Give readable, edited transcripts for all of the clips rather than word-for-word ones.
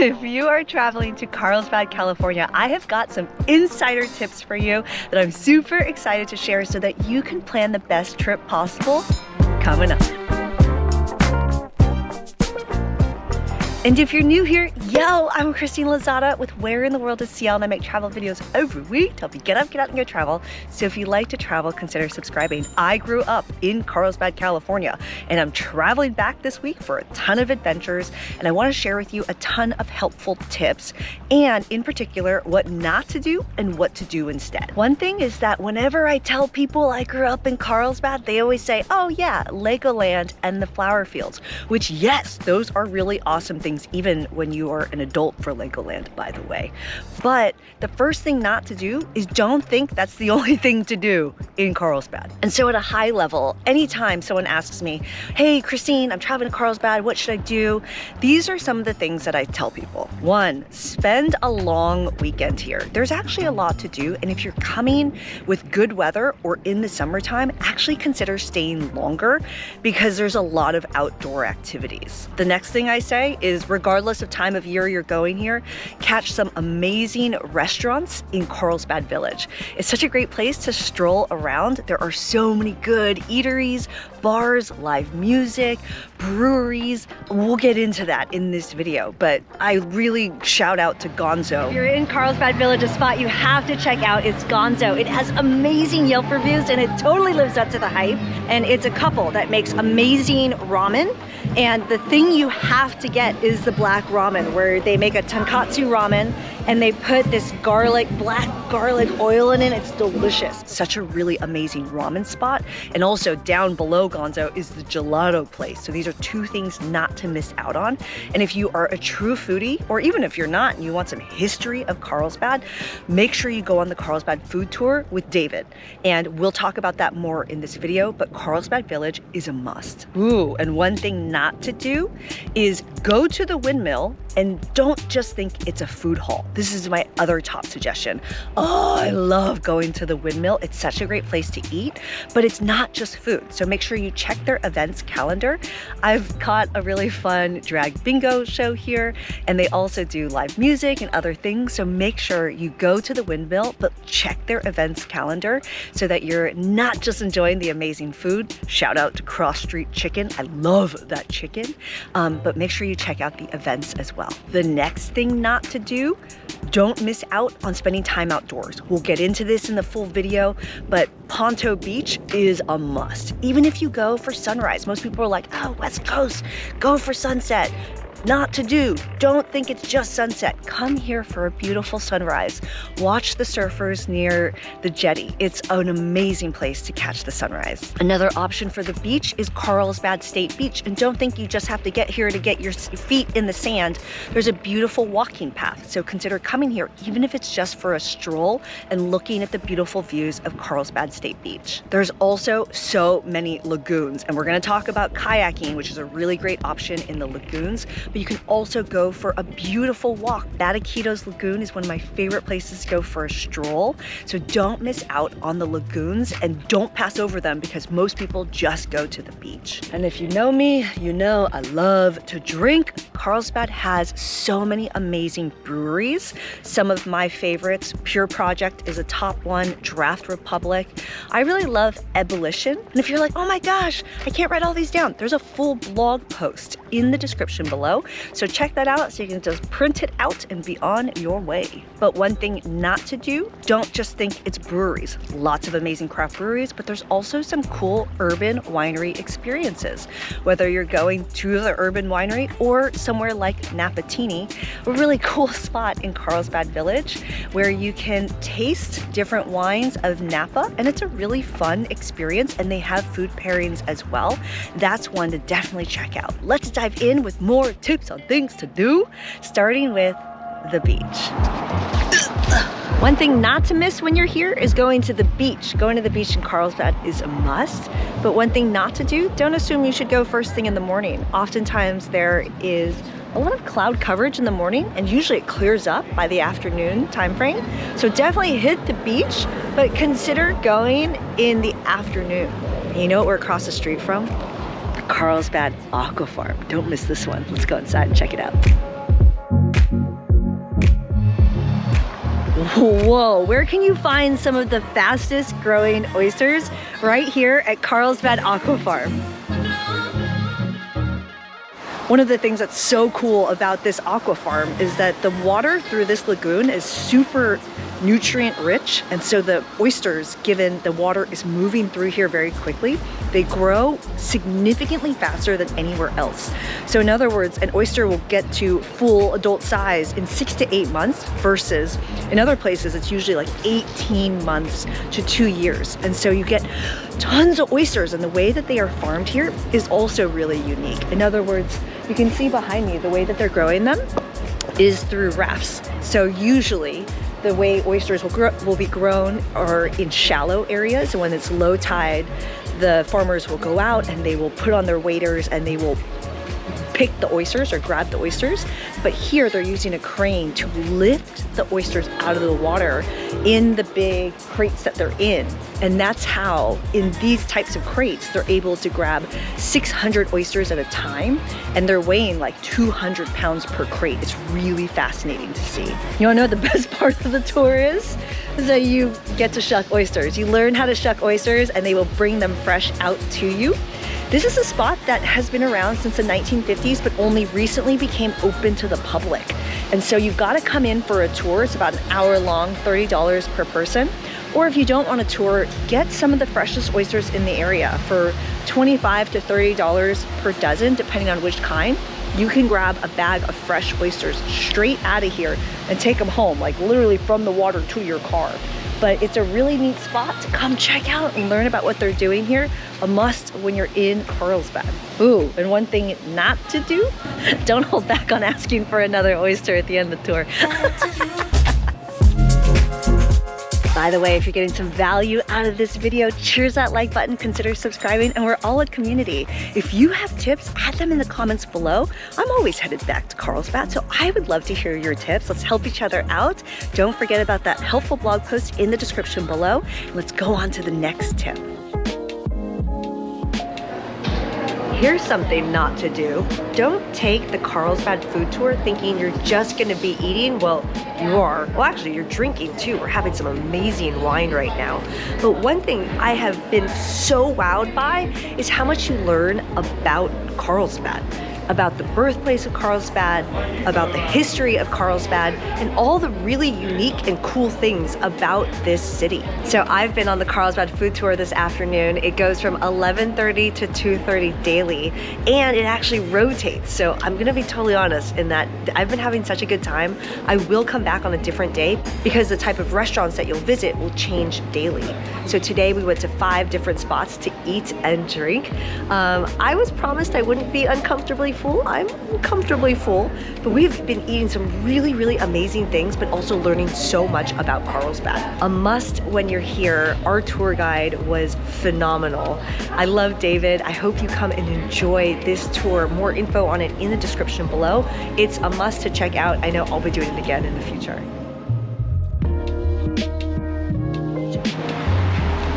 If you are traveling to Carlsbad, California, I have got some insider tips for you that I'm super excited to share so that you can plan the best trip possible coming up. And if you're new here, yo, I'm Christine Lozada with Where in the World is CL, and I make travel videos every week to help you get up, get out, and go travel. So if you like to travel, consider subscribing. I grew up in Carlsbad, California, and I'm traveling back this week for a ton of adventures, and I want to share with you a ton of helpful tips, and in particular, what not to do and what to do instead. One thing is that whenever I tell people I grew up in Carlsbad, they always say, oh yeah, Legoland and the flower fields, which yes, those are really awesome things, even when you are an adult for Legoland, by the way. But the first thing not to do is don't think that's the only thing to do in Carlsbad. And so at a high level, anytime someone asks me, hey, Christine, I'm traveling to Carlsbad, what should I do? These are some of the things that I tell people. One, spend a long weekend here. There's actually a lot to do. And if you're coming with good weather or in the summertime, actually consider staying longer because there's a lot of outdoor activities. The next thing I say is, regardless of time of year you're going here, catch some amazing restaurants in Carlsbad Village. It's such a great place to stroll around. There are so many good eateries, bars, live music, breweries. We'll get into that in this video, but I really shout out to Gonzo. If you're in Carlsbad Village, a spot you have to check out is Gonzo. It has amazing Yelp reviews and it totally lives up to the hype. And it's a couple that makes amazing ramen. And the thing you have to get is the black ramen, where they make a tonkatsu ramen and they put this black garlic oil in it. It's delicious. Such a really amazing ramen spot. And also down below Gonzo is the gelato place. So these are two things not to miss out on. And if you are a true foodie, or even if you're not and you want some history of Carlsbad, make sure you go on the Carlsbad food tour with David. And we'll talk about that more in this video, but Carlsbad Village is a must. Ooh, and one thing not to do is go to the Windmill and don't just think it's a food hall. This is my other top suggestion. Oh, I love going to the Windmill. It's such a great place to eat, but it's not just food. So make sure you check their events calendar. I've got a really fun drag bingo show here, and they also do live music and other things. So make sure you go to the Windmill, but check their events calendar so that you're not just enjoying the amazing food. Shout out to Cross Street Chicken. I love that chicken, but make sure you check out the events as well. The next thing not to do, don't miss out on spending time outdoors. We'll get into this in the full video, but Ponto Beach is a must. Even if you go for sunrise, most people are like, oh, West Coast, go for sunset. Not to do. Don't think it's just sunset. Come here for a beautiful sunrise. Watch the surfers near the jetty. It's an amazing place to catch the sunrise. Another option for the beach is Carlsbad State Beach. And don't think you just have to get here to get your feet in the sand. There's a beautiful walking path. So consider coming here, even if it's just for a stroll and looking at the beautiful views of Carlsbad State Beach. There's also so many lagoons, and we're gonna talk about kayaking, which is a really great option in the lagoons. But you can also go for a beautiful walk. Bataquitos Lagoon is one of my favorite places to go for a stroll. So don't miss out on the lagoons and don't pass over them because most people just go to the beach. And if you know me, you know I love to drink. Carlsbad has so many amazing breweries. Some of my favorites, Pure Project is a top one, Draft Republic. I really love Ebullition. And if you're like, oh my gosh, I can't write all these down, there's a full blog post in the description below. So check that out so you can just print it out and be on your way. But one thing not to do, don't just think it's breweries. Lots of amazing craft breweries, but there's also some cool urban winery experiences. Whether you're going to the urban winery or somewhere like Napatini, a really cool spot in Carlsbad Village where you can taste different wines of Napa, and it's a really fun experience, and they have food pairings as well. That's one to definitely check out. Let's dive in with more tips on things to do, starting with the beach. One thing not to miss when you're here is going to the beach. Going to the beach in Carlsbad is a must, but one thing not to do, don't assume you should go first thing in the morning. Oftentimes there is a lot of cloud coverage in the morning, and usually it clears up by the afternoon time frame. So definitely hit the beach, but consider going in the afternoon. And you know what we're across the street from? The Carlsbad Aquafarm. Don't miss this one. Let's go inside and check it out. Whoa, where can you find some of the fastest growing oysters? Right here at Carlsbad Aquafarm. One of the things that's so cool about this aqua farm is that the water through this lagoon is super nutrient rich, and so the oysters, given the water is moving through here very quickly, they grow significantly faster than anywhere else. So in other words, an oyster will get to full adult size in 6 to 8 months versus in other places it's usually like 18 months to 2 years. And so you get tons of oysters, and the way that they are farmed here is also really unique. In other words, you can see behind me the way that they're growing them is through rafts. So usually the way oysters will be grown are in shallow areas. And when it's low tide, the farmers will go out and they will put on their waders and they will pick the oysters or grab the oysters. But here they're using a crane to lift the oysters out of the water in the big crates that they're in. And that's how, in these types of crates, they're able to grab 600 oysters at a time, and they're weighing like 200 pounds per crate. It's really fascinating to see. You wanna know what the best part of the tour is? Is that you get to shuck oysters. You learn how to shuck oysters and they will bring them fresh out to you. This is a spot that has been around since the 1950s, but only recently became open to the public. And so you've got to come in for a tour. It's about an hour long, $30 per person. Or if you don't want a tour, get some of the freshest oysters in the area for $25 to $30 per dozen, depending on which kind. You can grab a bag of fresh oysters straight out of here and take them home, like literally from the water to your car. But it's a really neat spot to come check out and learn about what they're doing here. A must when you're in Carlsbad. Ooh, and one thing not to do, don't hold back on asking for another oyster at the end of the tour. By the way, if you're getting some value out of this video, cheers that like button, consider subscribing, and we're all a community. If you have tips, add them in the comments below. I'm always headed back to Carlsbad, so I would love to hear your tips. Let's help each other out. Don't forget about that helpful blog post in the description below. Let's go on to the next tip. Here's something not to do. Don't take the Carlsbad food tour thinking you're just gonna be eating. Well, you are. Well, actually, you're drinking too. We're having some amazing wine right now. But one thing I have been so wowed by is how much you learn about Carlsbad, about the birthplace of Carlsbad, about the history of Carlsbad, and all the really unique and cool things about this city. So I've been on the Carlsbad food tour this afternoon. It goes from 11:30 to 2:30 daily, and it actually rotates. So I'm gonna be totally honest in that I've been having such a good time. I will come back on a different day because the type of restaurants that you'll visit will change daily. So today we went to 5 different spots to eat and drink. I was promised I wouldn't be uncomfortably full. I'm comfortably full, but we've been eating some really, really amazing things, but also learning so much about Carlsbad. A must when you're here. Our tour guide was phenomenal. I love David. I hope you come and enjoy this tour. More info on it in the description below. It's a must to check out. I know I'll be doing it again in the future.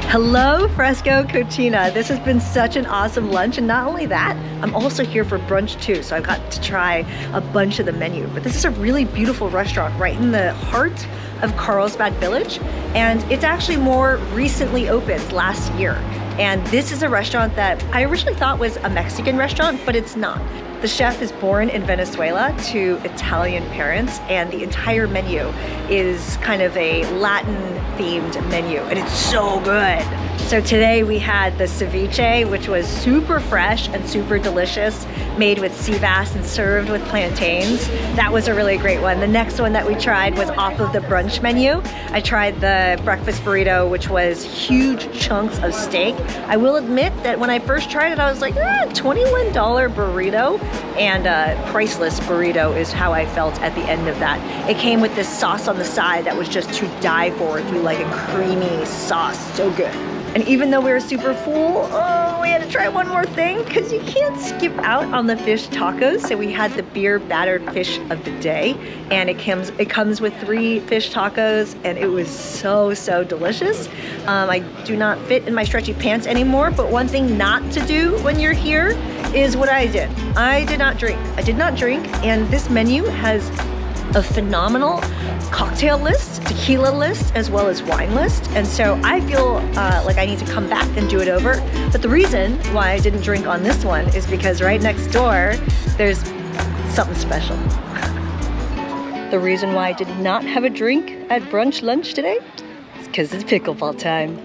Hello, Fresco Cocina. This has been such an awesome lunch, and not only that, I'm also here for brunch too, so I got to try a bunch of the menu. But this is a really beautiful restaurant right in the heart of Carlsbad Village, and it's actually more recently opened last year. And this is a restaurant that I originally thought was a Mexican restaurant, but it's not. The chef is born in Venezuela to Italian parents, and the entire menu is kind of a Latin-themed menu, and it's so good. So today we had the ceviche, which was super fresh and super delicious, made with sea bass and served with plantains. That was a really great one. The next one that we tried was off of the brunch menu. I tried the breakfast burrito, which was huge chunks of steak. I will admit that when I first tried it, I was like, $21 burrito, and priceless burrito is how I felt at the end of that. It came with this sauce on the side that was just to die for. It was like a creamy sauce, so good. And even though we were super full, we had to try one more thing because you can't skip out on the fish tacos. So we had the beer battered fish of the day, and it comes with 3 fish tacos, and it was so, so delicious. I do not fit in my stretchy pants anymore, but one thing not to do when you're here is what I did. I did not drink. And this menu has a phenomenal cocktail list, tequila list, as well as wine list. And so I feel like I need to come back and do it over. But the reason why I didn't drink on this one is because right next door, there's something special. The reason why I did not have a drink at brunch lunch today is because it's pickleball time.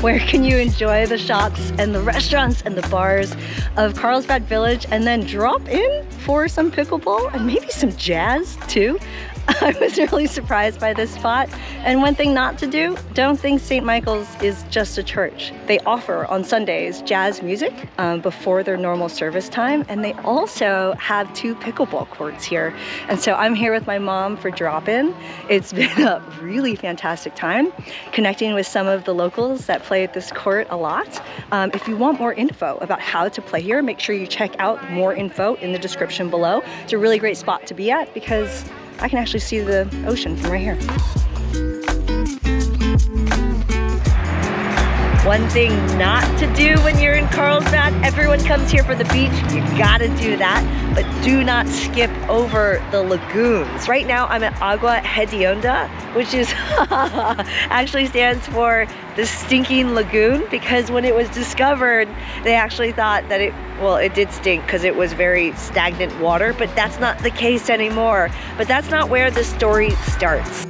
Where can you enjoy the shops and the restaurants and the bars of Carlsbad Village and then drop in for some pickleball and maybe some jazz too. I was really surprised by this spot. And one thing not to do, don't think St. Michael's is just a church. They offer on Sundays jazz music before their normal service time, and they also have 2 pickleball courts here. And so I'm here with my mom for drop-in. It's been a really fantastic time connecting with some of the locals that play at this court a lot. If you want more info about how to play here, make sure you check out more info in the description below. It's a really great spot to be at because I can actually see the ocean from right here. One thing not to do when you're in Carlsbad, everyone comes here for the beach, you gotta do that, but do not skip over the lagoons. Right now I'm at Agua Hedionda, which is actually stands for the stinking lagoon, because when it was discovered, they actually thought that it did stink because it was very stagnant water, but that's not the case anymore. But that's not where the story starts.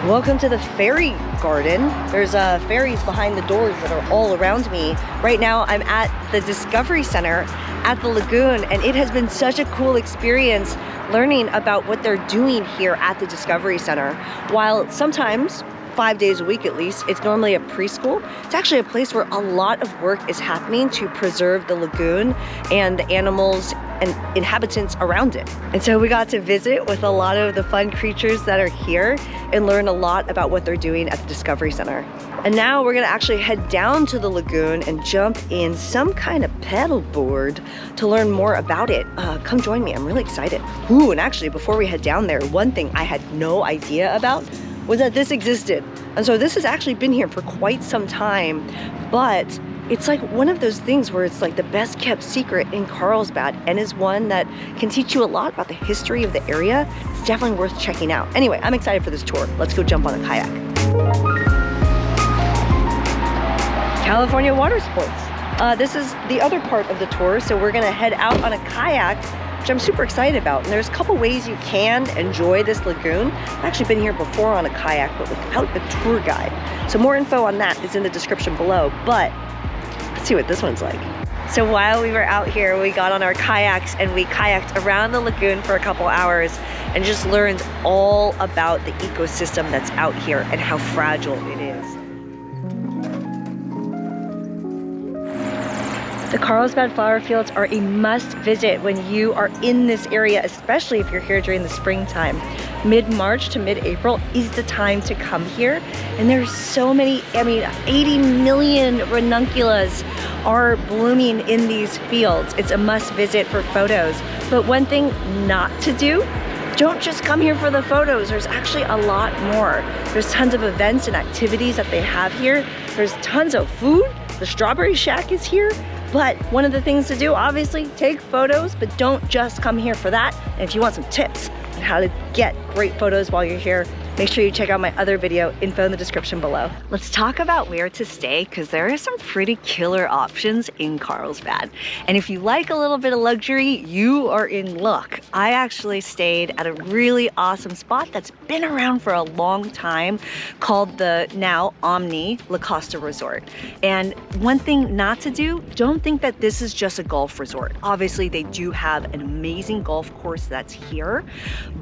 Welcome to the ferry garden. There's ferries behind the doors that are all around me. Right now I'm at the Discovery Center at the lagoon, and it has been such a cool experience learning about what they're doing here at the Discovery Center. While sometimes 5 days a week at least, it's normally a preschool, it's actually a place where a lot of work is happening to preserve the lagoon and the animals and inhabitants around it. And so we got to visit with a lot of the fun creatures that are here and learn a lot about what they're doing at the Discovery Center. And now we're gonna actually head down to the lagoon and jump in some kind of paddle board to learn more about it. Come join me, I'm really excited. Ooh, and actually before we head down there, one thing I had no idea about was that this existed. And so this has actually been here for quite some time, but it's like one of those things where it's like the best kept secret in Carlsbad, and is one that can teach you a lot about the history of the area. It's definitely worth checking out. Anyway, I'm excited for this tour. Let's go jump on a kayak. California Watersports. This is the other part of the tour, so we're gonna head out on a kayak, which I'm super excited about. And there's a couple ways you can enjoy this lagoon. I've actually been here before on a kayak, but without a tour guide. So more info on that is in the description below, but let's see what this one's like. So while we were out here, we got on our kayaks and we kayaked around the lagoon for a couple hours and just learned all about the ecosystem that's out here and how fragile it is. The Carlsbad flower fields are a must visit when you are in this area, especially if you're here during the springtime. Mid-March to mid-April is the time to come here. And there's so many, 80 million ranunculus are blooming in these fields. It's a must visit for photos. But one thing not to do, don't just come here for the photos. There's actually a lot more. There's tons of events and activities that they have here. There's tons of food. The Strawberry Shack is here. But one of the things to do, obviously, take photos, but don't just come here for that. And if you want some tips on how to get great photos while you're here, make sure you check out my other video, info in the description below. Let's talk about where to stay, because there are some pretty killer options in Carlsbad. And if you like a little bit of luxury, you are in luck. I actually stayed at a really awesome spot that's been around for a long time called the now Omni La Costa Resort. And one thing not to do, don't think that this is just a golf resort. Obviously, they do have an amazing golf course that's here.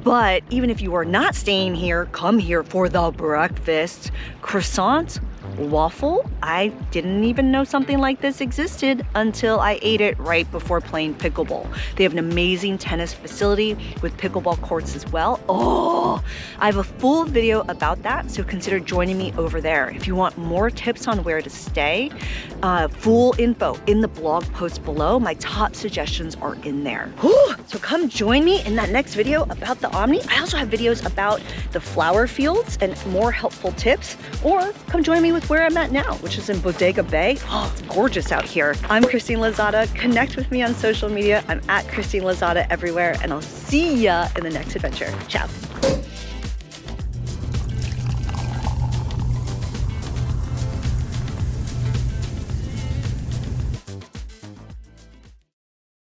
But even if you are not staying here, come here for the breakfast. Croissant, waffle. I didn't even know something like this existed until I ate it right before playing pickleball. They have an amazing tennis facility with pickleball courts as well. Oh, I have a full video about that, so consider joining me over there. If you want more tips on where to stay, full info in the blog post below. My top suggestions are in there. So come join me in that next video about the Omni. I also have videos about the flower fields and more helpful tips, or come join me with where I'm at now, which is in Bodega Bay. Oh, it's gorgeous out here. I'm Christine Lozada. Connect with me on social media. I'm at Christine Lozada everywhere, and I'll see ya in the next adventure. Ciao.